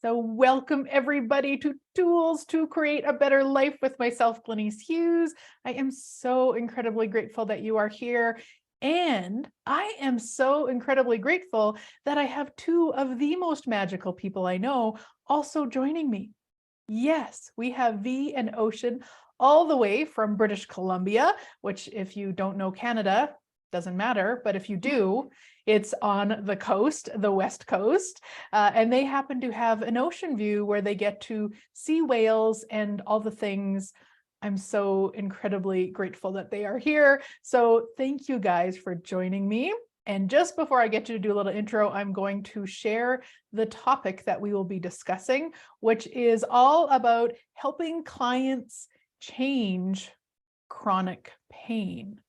So welcome everybody to Tools to Create a Better Life with myself, Glenyce Hughes. I am so incredibly grateful that you are here. And I am so incredibly grateful that I have two of the most magical people I know also joining me. Yes, we have V and Ocean all the way from British Columbia, which if you don't know Canada, doesn't matter, but if you do, it's on the coast, the West Coast, and they happen to have an ocean view where they get to see whales and all the things. I'm so incredibly grateful that they are here. So thank you guys for joining me. And just before I get you to do a little intro, I'm going to share the topic that we will be discussing, which is all about helping clients change chronic pain.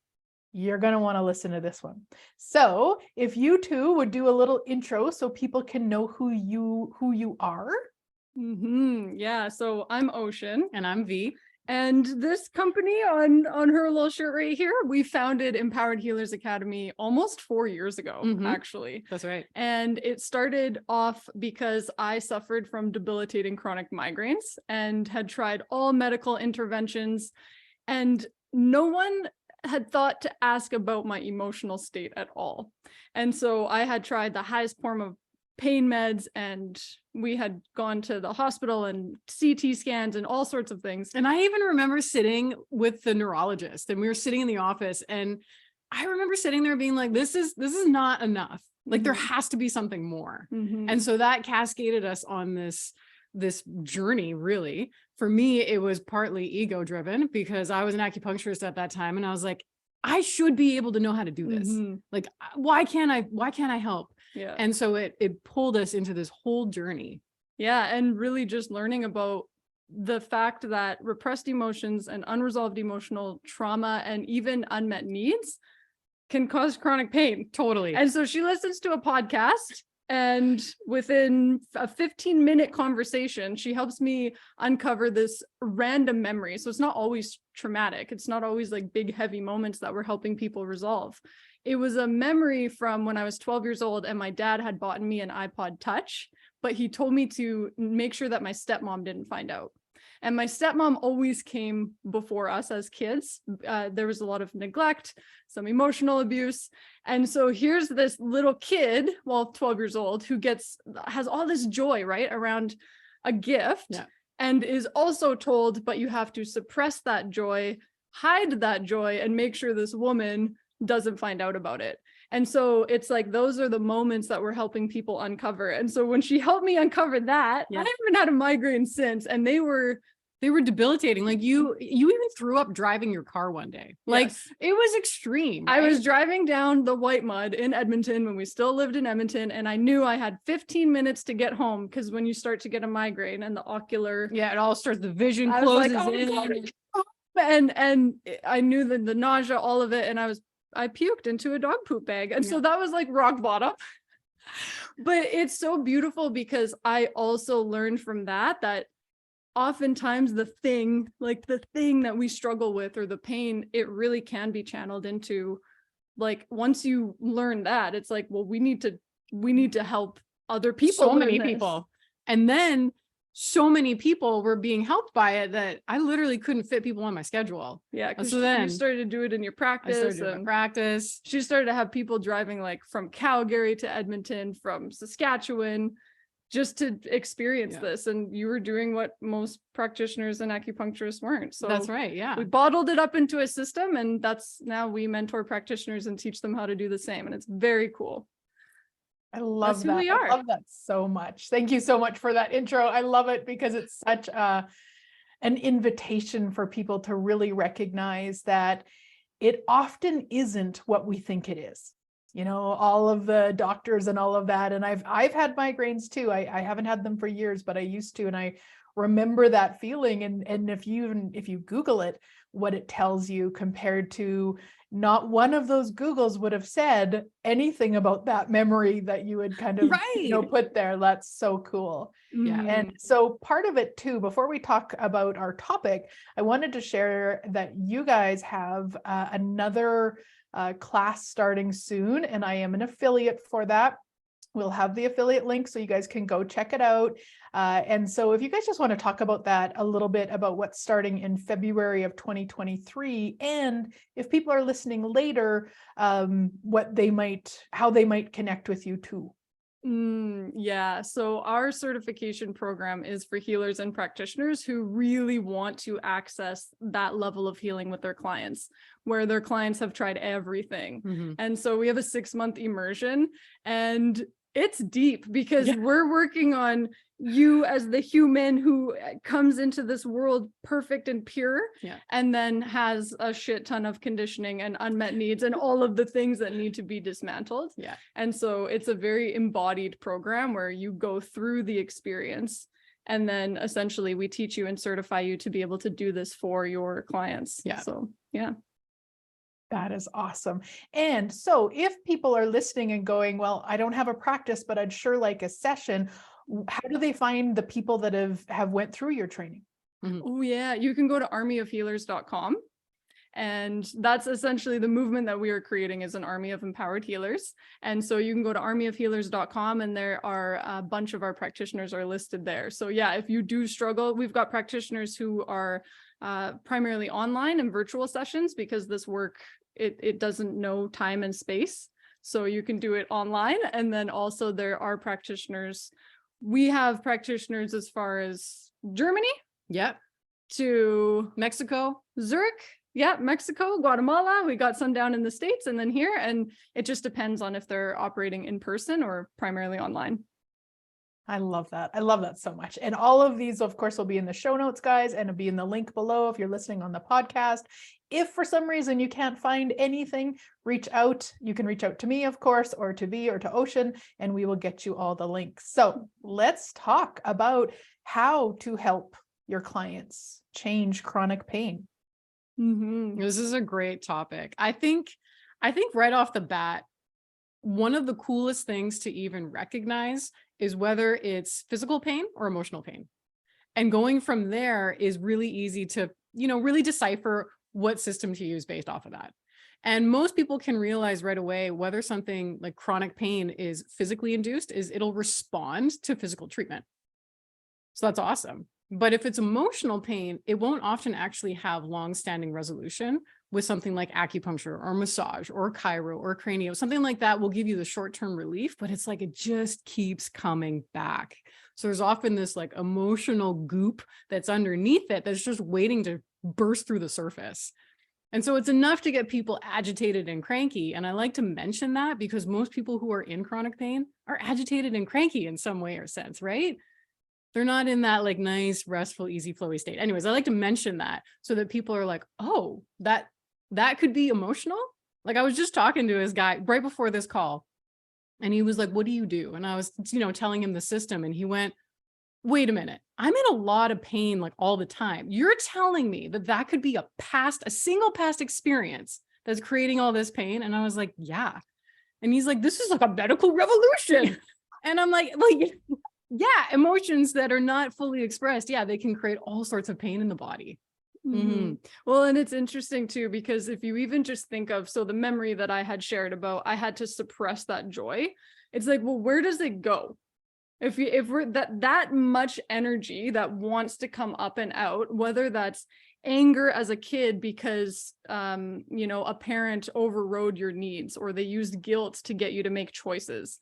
You're going to want to listen to this one. So if you two would do a little intro so people can know who you are. Yeah, so I'm Ocean. And I'm V. And this company on her little shirt right here, we founded Empowered Healers Academy almost 4 years ago, actually. That's right. And it started off because I suffered from debilitating chronic migraines and had tried all medical interventions, and no one had thought to ask about my emotional state at all. And so I had tried the highest form of pain meds, and we had gone to the hospital and CT scans and all sorts of things. And I even remember sitting with the neurologist, and we were sitting in the office, and I remember sitting there being like, this is not enough. Like there has to be something more. And so that cascaded us on this journey. Really, for me, it was partly ego driven because I was an acupuncturist at that time, and I was like, I should be able to know how to do this. Like, why can't I help? Yeah. And so it pulled us into this whole journey. Yeah. And really just learning about the fact that repressed emotions and unresolved emotional trauma and even unmet needs can cause chronic pain. Totally. And so she listens to a podcast, and within a 15-minute conversation, she helps me uncover this random memory. So it's not always traumatic. It's not always like big, heavy moments that we're helping people resolve. It was a memory from when I was 12 years old, and my dad had bought me an iPod Touch, but he told me to make sure that my stepmom didn't find out. And my stepmom always came before us as kids. There was a lot of neglect, some emotional abuse. And so here's this little kid, well, 12 years old, who has all this joy, right, around a gift, and is also told, but you have to suppress that joy, hide that joy, and make sure this woman doesn't find out about it. And so it's like, those are the moments that we're helping people uncover. And so when she helped me uncover that, I haven't had a migraine since, and they were debilitating. Like you even threw up driving your car one day. Like it was extreme. Right? I was driving down the white mud in Edmonton when we still lived in Edmonton, and I knew I had 15 minutes to get home, because when you start to get a migraine and the ocular, it all starts, the vision closes in. And I knew the nausea, all of it, and I puked into a dog poop bag. And so that was like rock bottom. But it's so beautiful because I also learned from that oftentimes the thing that we struggle with, or the pain, it really can be channeled into, like, once you learn that, it's like, well, we need to help other people. So many people. And then so many people were being helped by it that I literally couldn't fit people on my schedule. Yeah. And so then you started to do it in your practice. I started doing my practice. She started to have people driving like from Calgary to Edmonton, from Saskatchewan, just to experience this. And you were doing what most practitioners and acupuncturists weren't. So that's right. Yeah. We bottled it up into a system, and now we mentor practitioners and teach them how to do the same. And it's very cool. I love that. We are. I love that so much. Thank you so much for that intro. I love it because it's such an invitation for people to really recognize that it often isn't what we think it is. You know, all of the doctors and all of that. And I've had migraines too. I haven't had them for years, but I used to, and I remember that feeling. And if you Google it, what it tells you compared to, not one of those Googles would have said anything about that memory that you would kind of put there. That's so cool. Yeah. And so part of it too, before we talk about our topic, I wanted to share that you guys have another class starting soon, and I am an affiliate for that. We'll have the affiliate link so you guys can go check it out. And so if you guys just want to talk about that a little bit, about what's starting in February of 2023, and if people are listening later, how they might connect with you too. Yeah, so our certification program is for healers and practitioners who really want to access that level of healing with their clients, where their clients have tried everything. And so we have a 6-month immersion, and it's deep because we're working on you as the human who comes into this world perfect and pure, and then has a shit ton of conditioning and unmet needs and all of the things that need to be dismantled. And so it's a very embodied program where you go through the experience, and then essentially we teach you and certify you to be able to do this for your clients. So that is awesome. And so if people are listening and going, well, I don't have a practice, but I'd sure like a session, how do they find the people that have went through your training? Oh yeah, you can go to armyofhealers.com. And that's essentially the movement that we are creating, is an army of empowered healers. And so you can go to armyofhealers.com, and there are a bunch of our practitioners are listed there. So yeah, if you do struggle, we've got practitioners who are primarily online and virtual sessions, because this work, it doesn't know time and space. So you can do it online. And then also there are practitioners. We have practitioners as far as Germany. To Mexico, Zurich. Mexico, Guatemala. We got some down in the States and then here. And it just depends on if they're operating in person or primarily online. I love that. I love that so much. And all of these, of course, will be in the show notes, guys, and it'll be in the link below if you're listening on the podcast. If for some reason you can't find anything, reach out. You can reach out to me, of course, or to V or to Ocean, and we will get you all the links. So let's talk about how to help your clients change chronic pain. This is a great topic. I think right off the bat, one of the coolest things to even recognize is whether it's physical pain or emotional pain. And going from there is really easy to, really decipher what system to use based off of that. And most people can realize right away whether something like chronic pain is physically induced, is it'll respond to physical treatment. So that's awesome. But if it's emotional pain, it won't often actually have long-standing resolution with something like acupuncture or massage or chiro or cranio. Something like that will give you the short-term relief, but it's like it just keeps coming back. So there's often this like emotional goop that's underneath it that's just waiting to burst through the surface. And so it's enough to get people agitated and cranky. And I like to mention that because most people who are in chronic pain are agitated and cranky in some way or sense, right? They're not in that like nice, restful, easy, flowy state. Anyways, I like to mention that so that people are like, oh, that could be emotional. Like I was just talking to this guy right before this call, and he was like, what do you do? And I was, telling him the system, and he went, wait a minute, I'm in a lot of pain like all the time. You're telling me that could be a single past experience that's creating all this pain? And I was like, yeah. And he's like, this is like a medical revolution. And I'm like, yeah, emotions that are not fully expressed, they can create all sorts of pain in the body. Well, and it's interesting too, because if you even just think of, so the memory that I had shared about, I had to suppress that joy. It's like, well, where does it go? If we're that much energy that wants to come up and out, whether that's anger as a kid because, a parent overrode your needs, or they used guilt to get you to make choices.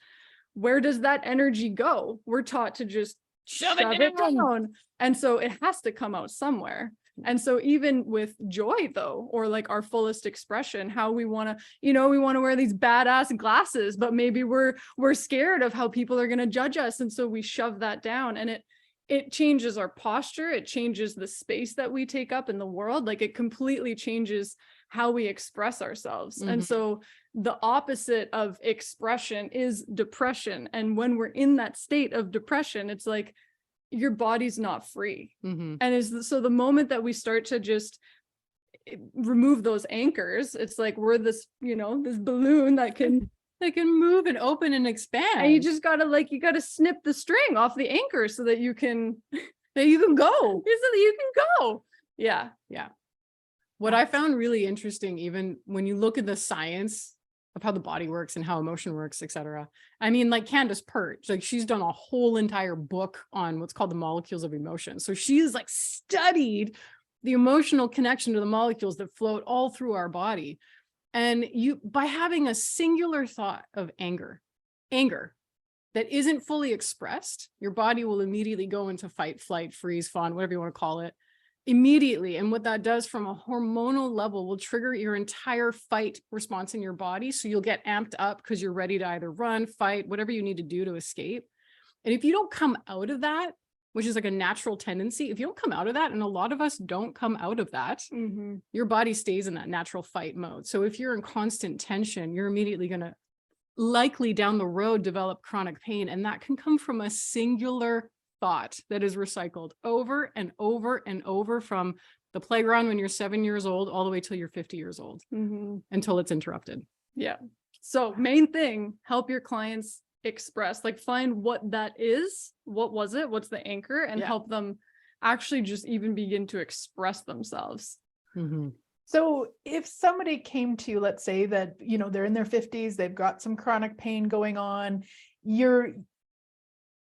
Where does that energy go? We're taught to just shove it down. And so it has to come out somewhere. And so even with joy though, or like our fullest expression, how we want to, we want to wear these badass glasses, but maybe we're scared of how people are going to judge us. And so we shove that down, and it changes our posture. It changes the space that we take up in the world. Like it completely changes how we express ourselves. And so the opposite of expression is depression. And when we're in that state of depression, it's like your body's not free. And so the moment that we start to just remove those anchors, it's like we're this, this balloon that can move and open and expand. And you just gotta snip the string off the anchor so that you can go. Yeah. What I found really interesting, even when you look at the science of how the body works and how emotion works, etc. I mean, like Candace Pert, like she's done a whole entire book on what's called the molecules of emotion. So she's like studied the emotional connection to the molecules that float all through our body. And by having a singular thought of anger that isn't fully expressed, your body will immediately go into fight, flight, freeze, fawn, whatever you want to call it, immediately. And what that does from a hormonal level will trigger your entire fight response in your body. So you'll get amped up because you're ready to either run, fight, whatever you need to do to escape. And if you don't come out of that, which is like a natural tendency, if you don't come out of that, and a lot of us don't come out of that, your body stays in that natural fight mode. So if you're in constant tension, you're immediately going to likely down the road develop chronic pain. And that can come from a singular thought that is recycled over and over and over from the playground when you're 7 years old all the way till you're 50 years old until it's interrupted. Yeah. So main thing, help your clients express, like find what that is. What was it? What's the anchor? And help them actually just even begin to express themselves. So if somebody came to you, let's say that, you know, they're in their 50s, they've got some chronic pain going on,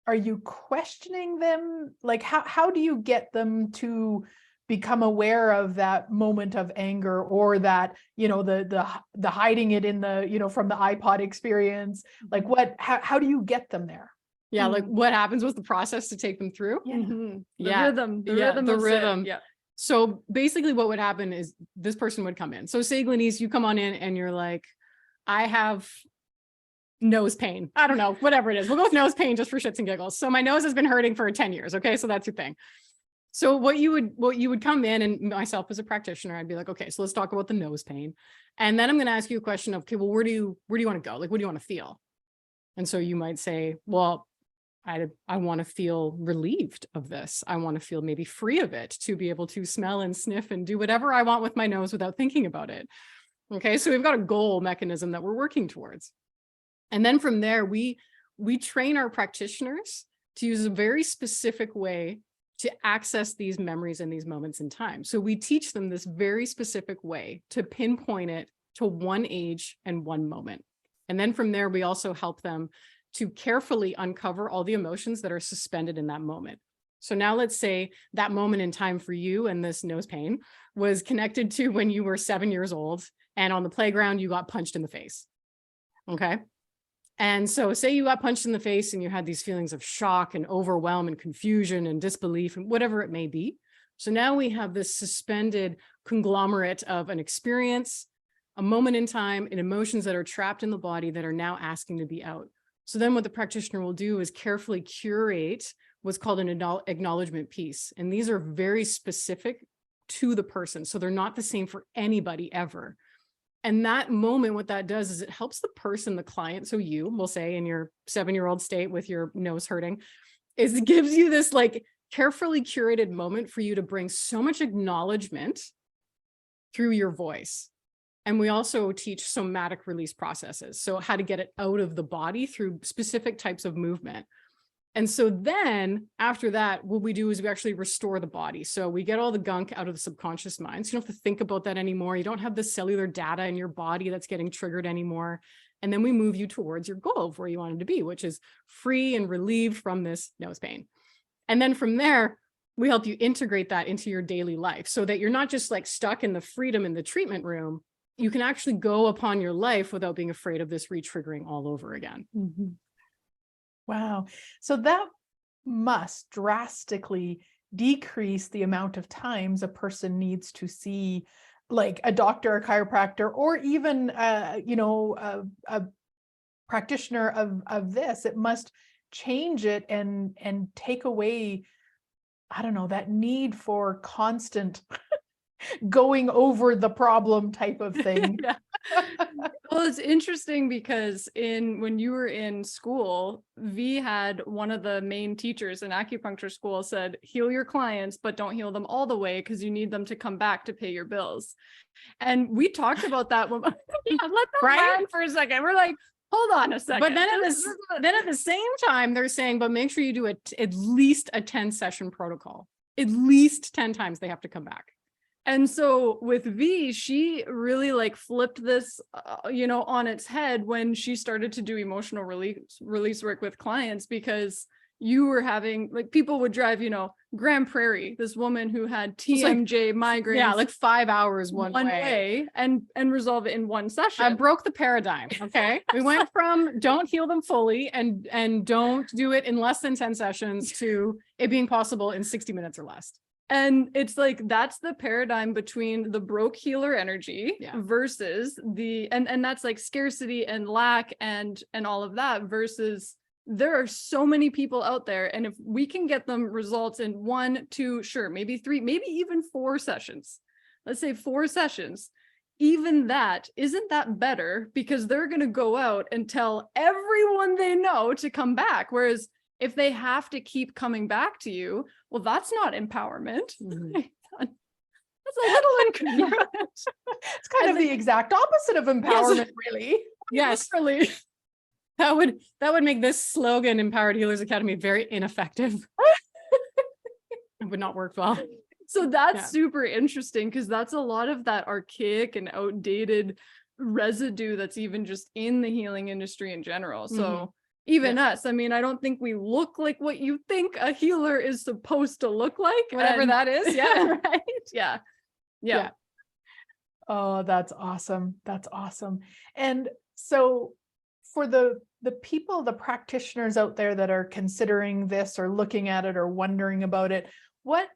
are you questioning them? Like, how do you get them to become aware of that moment of anger, or that, you know, the hiding it in the, you know, from the iPod experience? Like how do you get them there? Yeah. Like what happens? What's the process to take them through? The rhythm. Yeah. So basically what would happen is this person would come in. So say, Glenyce, you come on in and you're like, I have nose pain. I don't know, whatever it is. We'll go with nose pain just for shits and giggles. So my nose has been hurting for 10 years. Okay. So that's your thing. So what you would come in, and myself as a practitioner, I'd be like, okay, so let's talk about the nose pain. And then I'm going to ask you a question of, okay, well, where do you want to go? Like, what do you want to feel? And so you might say, well, I want to feel relieved of this. I want to feel maybe free of it, to be able to smell and sniff and do whatever I want with my nose without thinking about it. Okay. So we've got a goal mechanism that we're working towards. And then from there, we train our practitioners to use a very specific way to access these memories and these moments in time. So we teach them this very specific way to pinpoint it to one age and one moment. And then from there, we also help them to carefully uncover all the emotions that are suspended in that moment. So now let's say that moment in time for you and this nose pain was connected to when you were 7 years old and on the playground, you got punched in the face. Okay. And so say you got punched in the face and you had these feelings of shock and overwhelm and confusion and disbelief and whatever it may be. So now we have this suspended conglomerate of an experience, a moment in time, and emotions that are trapped in the body that are now asking to be out. So then what the practitioner will do is carefully curate what's called an acknowledgement piece. And these are very specific to the person. So they're not the same for anybody ever. And that moment, what that does is it helps the person, the client, so you will say in your 7-year-old state with your nose hurting, is it gives you this like carefully curated moment for you to bring so much acknowledgement through your voice. And we also teach somatic release processes. So how to get it out of the body through specific types of movement. And so then after that, what we do is we actually restore the body. So we get all the gunk out of the subconscious mind. So you don't have to think about that anymore. You don't have the cellular data in your body that's getting triggered anymore. And then we move you towards your goal of where you wanted to be, which is free and relieved from this nose pain. And then from there, we help you integrate that into your daily life so that you're not just like stuck in the freedom in the treatment room. You can actually go upon your life without being afraid of this re-triggering all over again. Wow. So that must drastically decrease the amount of times a person needs to see like a doctor, a chiropractor, or even, a practitioner of this. It must change it and take away, I don't know, that need for constant going over the problem type of thing. Yeah. Well, it's interesting because when you were in school, V had one of the main teachers in acupuncture school said, heal your clients, but don't heal them all the way because you need them to come back to pay your bills. And we talked about that when let that land for a second. We're like, hold on a second. But then at the same time, they're saying, but make sure you do at least a 10 session protocol. At least 10 times they have to come back. And so with V, she really like flipped this, on its head when she started to do emotional release work with clients, because you were having like people would drive, Grand Prairie, this woman who had TMJ migraines. Yeah, like 5 hours one way and resolve it in one session. I broke the paradigm. Okay. We went from don't heal them fully and don't do it in less than 10 sessions to it being possible in 60 minutes or less. And it's like, that's the paradigm between the broke healer energy versus and that's like scarcity and lack and all of that, versus there are so many people out there. And if we can get them results in 1, 2, sure, maybe 3, maybe even 4 sessions, let's say 4 sessions, even that, isn't that better? Because they're going to go out and tell everyone they know to come back. Whereas if they have to keep coming back to you, well, that's not empowerment. That's a little incongruent. It's kind of the exact opposite of empowerment, really. Yes, really. That would make this slogan, Empowered Healers Academy, very ineffective. It would not work well. So that's super interesting, because that's a lot of that archaic and outdated residue that's even just in the healing industry in general. So even us, I mean, I don't think we look like what you think a healer is supposed to look like. Whatever that is. Yeah. Right. Yeah. Oh, that's awesome. That's awesome. And so for the people, the practitioners out there that are considering this or looking at it or wondering about it, what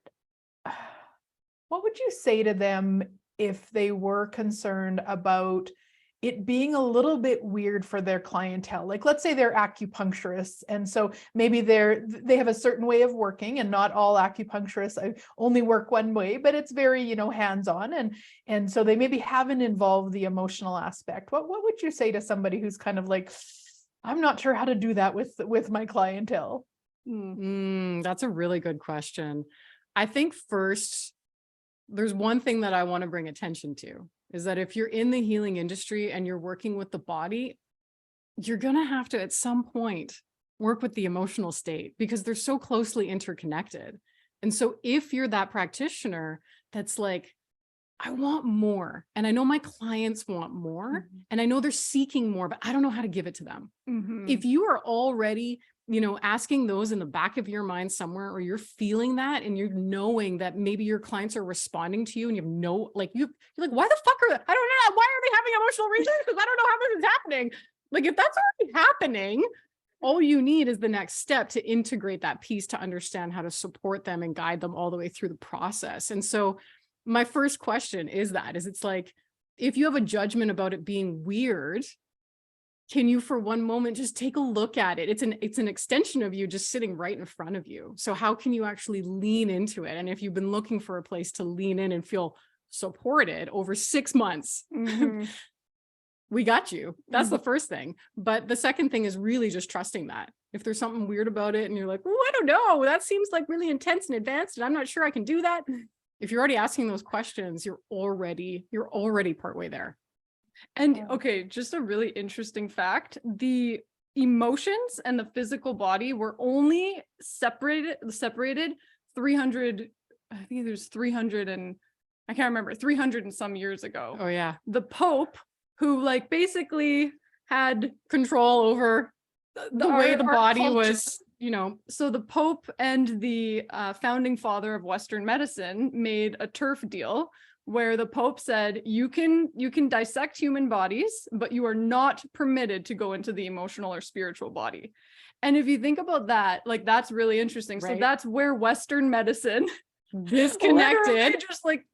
would you say to them if they were concerned about it being a little bit weird for their clientele? Like, let's say they're acupuncturists, and so maybe they have a certain way of working, and not all acupuncturists only work one way, but it's very, hands-on, and so they maybe haven't involved the emotional aspect. What would you say to somebody who's kind of like, I'm not sure how to do that with my clientele? That's a really good question. I think first, there's one thing that I want to bring attention to, is that if you're in the healing industry and you're working with the body, you're going to have to, at some point, work with the emotional state, because they're so closely interconnected. And so if you're that practitioner that's like, I want more, and I know my clients want more, and I know they're seeking more, but I don't know how to give it to them. If you are already, asking those in the back of your mind somewhere, or you're feeling that and you're knowing that maybe your clients are responding to you, and you have no, like, you're like, why the fuck I don't know. Why are they having emotional reasons? Because I don't know how this is happening. Like, if that's already happening, all you need is the next step to integrate that piece, to understand how to support them and guide them all the way through the process. And so my first question is it's like, if you have a judgment about it being weird, can you for one moment just take a look at it? It's an extension of you just sitting right in front of you. So how can you actually lean into it? And if you've been looking for a place to lean in and feel supported over 6 months, we got you. That's the first thing. But the second thing is really just trusting that. If there's something weird about it and you're like, oh, I don't know, that seems like really intense and advanced, and I'm not sure I can do that. If you're already asking those questions, you're already partway there. And okay, just a really interesting fact, the emotions and the physical body were only separated 300, I think there's 300 and I can't remember, 300 and some years ago. Oh yeah. The Pope, who like basically had control over the way the body culture was, So the Pope and the founding father of Western medicine made a turf deal, where the Pope said, you can dissect human bodies, but you are not permitted to go into the emotional or spiritual body. And if you think about that, like, that's really interesting. Right. So that's where Western medicine disconnected, just like,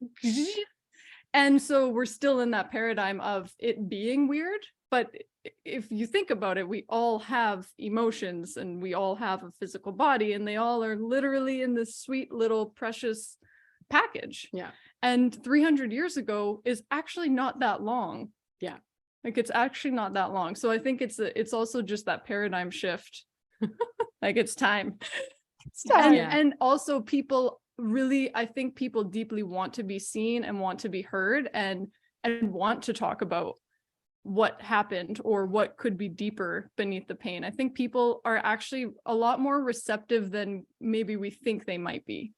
and so we're still in that paradigm of it being weird. But if you think about it, we all have emotions and we all have a physical body, and they all are literally in this sweet little precious package. Yeah. And 300 years ago is actually not that long. Yeah. Like, it's actually not that long. So I think it's also just that paradigm shift. Like, it's time. It's time. And also people really, I think people deeply want to be seen and want to be heard and want to talk about what happened or what could be deeper beneath the pain. I think people are actually a lot more receptive than maybe we think they might be.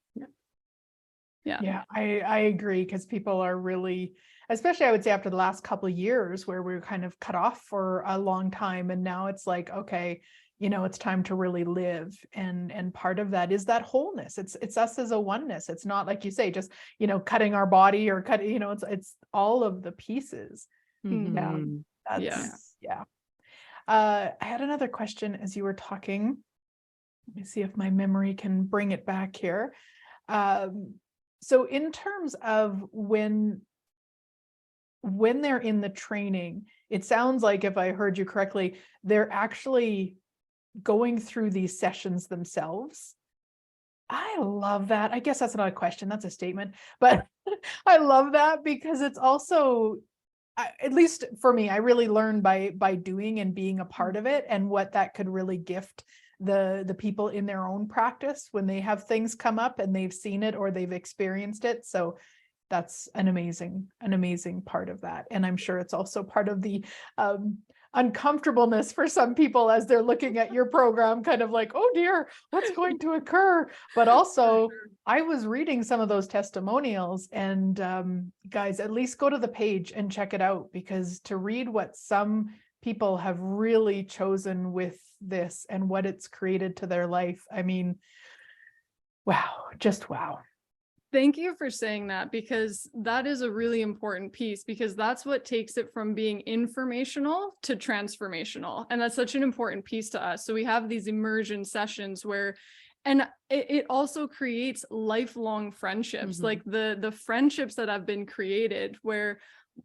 Yeah, I agree, because people are really, especially I would say after the last couple of years where we were kind of cut off for a long time, and now it's like, okay, it's time to really live, and part of that is that wholeness. It's us as a oneness. It's not like you say, just cutting our body or cutting, it's all of the pieces. Yeah. I had another question as you were talking. Let me see if my memory can bring it back here. So in terms of when they're in the training, it sounds like, if I heard you correctly, they're actually going through these sessions themselves. I love that. I guess that's not a question, that's a statement, but I love that, because it's also, at least for me, I really learn by doing and being a part of it, and what that could really gift the people in their own practice when they have things come up and they've seen it or they've experienced it. So that's an amazing part of that. And I'm sure it's also part of the uncomfortableness for some people as they're looking at your program, kind of like, oh dear, what's going to occur? But also, I was reading some of those testimonials, and guys, at least go to the page and check it out, because to read what some people have really chosen with this and what it's created to their life, I mean, wow, just wow. Thank you for saying that, because that is a really important piece, because that's what takes it from being informational to transformational. And that's such an important piece to us. So we have these immersion sessions where, and it also creates lifelong friendships, like the friendships that have been created, where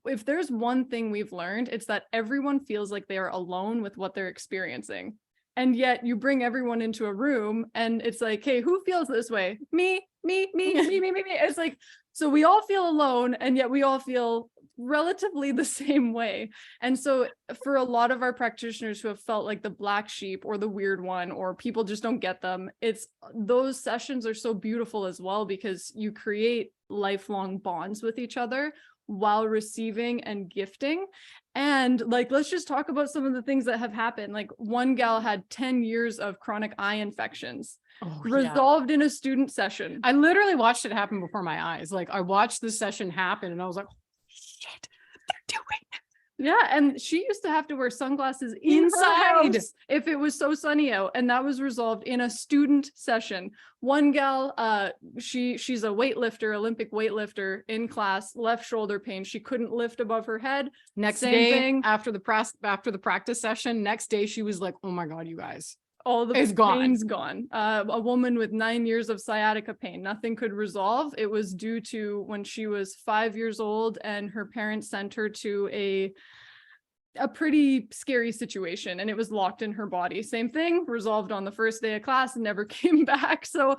if there's one thing we've learned, it's that everyone feels like they are alone with what they're experiencing. And yet you bring everyone into a room and it's like, hey, who feels this way? Me. It's like, so we all feel alone, and yet we all feel relatively the same way. And so for a lot of our practitioners who have felt like the black sheep or the weird one, or people just don't get them, those sessions are so beautiful as well, because you create lifelong bonds with each other while receiving and gifting. And like, let's just talk about some of the things that have happened. Like, one gal had 10 years of chronic eye infections resolved in a student session. I literally watched it happen before my eyes. Like, I watched the session happen and I was like, shit, they're doing it. Yeah, and she used to have to wear sunglasses inside if it was so sunny out, and that was resolved in a student session. One gal, she's a weightlifter, Olympic weightlifter, in class, left shoulder pain. She couldn't lift above her head. Next day, after the practice session, next day she was like, "Oh my god, you guys." All the pain's gone. A woman with 9 years of sciatica pain, nothing could resolve. It was due to when she was 5 years old and her parents sent her to a pretty scary situation, and it was locked in her body. Same thing, resolved on the first day of class and never came back. So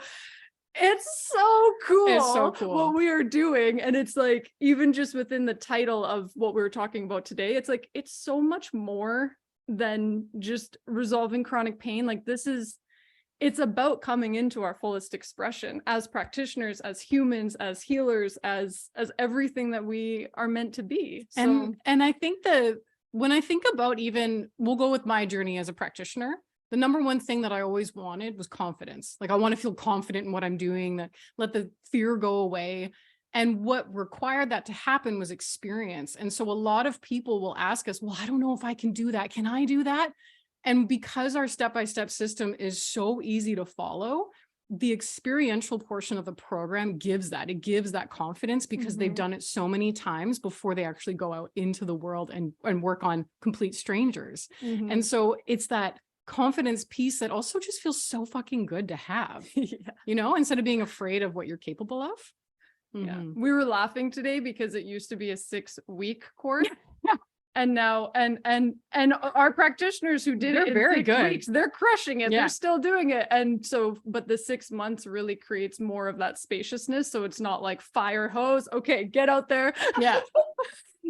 it's so cool what we are doing. And it's like, even just within the title of what we were talking about today, it's like, it's so much more than just resolving chronic pain. Like, it's about coming into our fullest expression as practitioners, as humans, as healers, as everything that we are meant to be. And I think when I think about, even, we'll go with my journey as a practitioner, the number one thing that I always wanted was confidence. Like, I want to feel confident in what I'm doing, that let the fear go away. And what required that to happen was experience. And so a lot of people will ask us, well, I don't know if I can do that. Can I do that? And because our step-by-step system is so easy to follow, the experiential portion of the program gives that. It gives that confidence, because they've done it so many times before they actually go out into the world and work on complete strangers. And so it's that confidence piece that also just feels so fucking good to have, instead of being afraid of what you're capable of. Yeah, we were laughing today because it used to be a 6-week course. And now, and our practitioners who did it in very 6 weeks, they're crushing it. They're still doing it. And so, but the 6 months really creates more of that spaciousness. So it's not like fire hose. Okay, get out there. Yeah.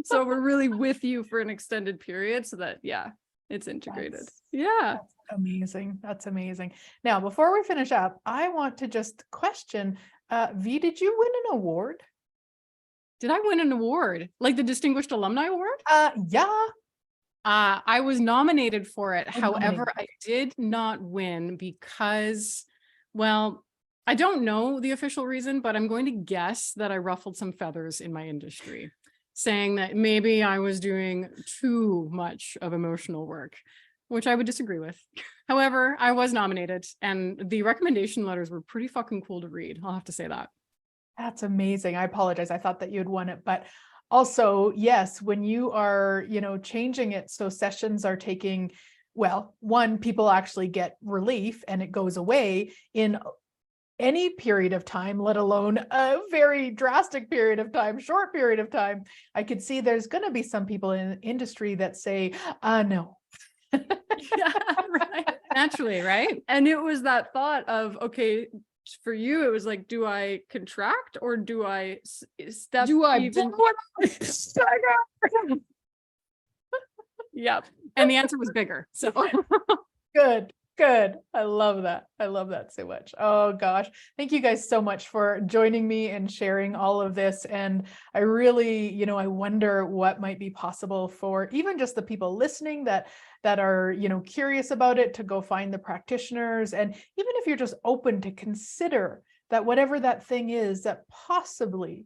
So we're really with you for an extended period, so that, it's integrated. That's amazing. That's amazing. Now, before we finish up, I want to just question, V, did you win an award? Did I win an award? Like the Distinguished Alumni Award? Yeah. I was nominated for it. However, I did not win because, well, I don't know the official reason, but I'm going to guess that I ruffled some feathers in my industry, saying that maybe I was doing too much of emotional work, which I would disagree with. However, I was nominated and the recommendation letters were pretty fucking cool to read. I'll have to say that. That's amazing. I apologize. I thought that you had won it, but also, yes, when you are, changing it so sessions are taking, well, one, people actually get relief and it goes away in any period of time, let alone a very drastic period of time, short period of time. I could see there's going to be some people in the industry that say, no. Yeah, right. Naturally, right? And it was that thought of, okay, for you, it was like, do I contract or do I step? Do I even? Yep. And the answer was bigger. So Good. Good. I love that. I love that so much. Oh gosh. Thank you guys so much for joining me and sharing all of this. And I really, I wonder what might be possible for even just the people listening that are, curious about it, to go find the practitioners. And even if you're just open to consider that whatever that thing is, that possibly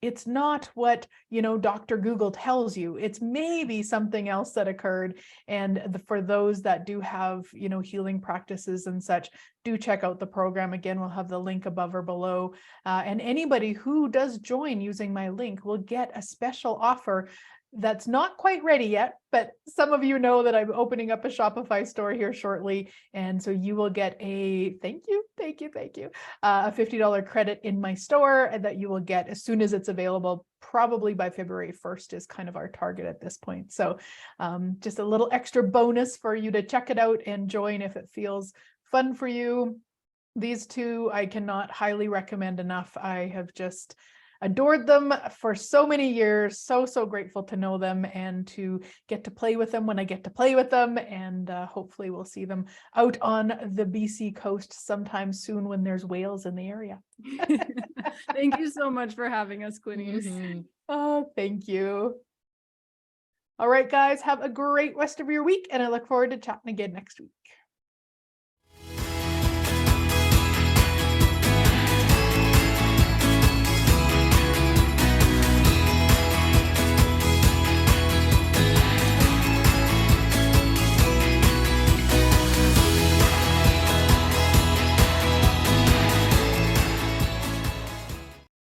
it's not what, Dr. Google tells you. It's maybe something else that occurred. And for those that do have, healing practices and such, do check out the program. Again, we'll have the link above or below. And anybody who does join using my link will get a special offer that's not quite ready yet, but some of you know that I'm opening up a Shopify store here shortly. And so you will get a thank you, a $50 credit in my store, and that you will get as soon as it's available, probably by February 1st is kind of our target at this point. So just a little extra bonus for you to check it out and join if it feels fun for you. These two, I cannot highly recommend enough. I have just adored them for so many years. So grateful to know them and to get to play with them when I get to play with them. And hopefully we'll see them out on the BC coast sometime soon when there's whales in the area. Thank you so much for having us, Glenyce. mm-hmm. Oh, thank you. All right, guys, have a great rest of your week. And I look forward to chatting again next week.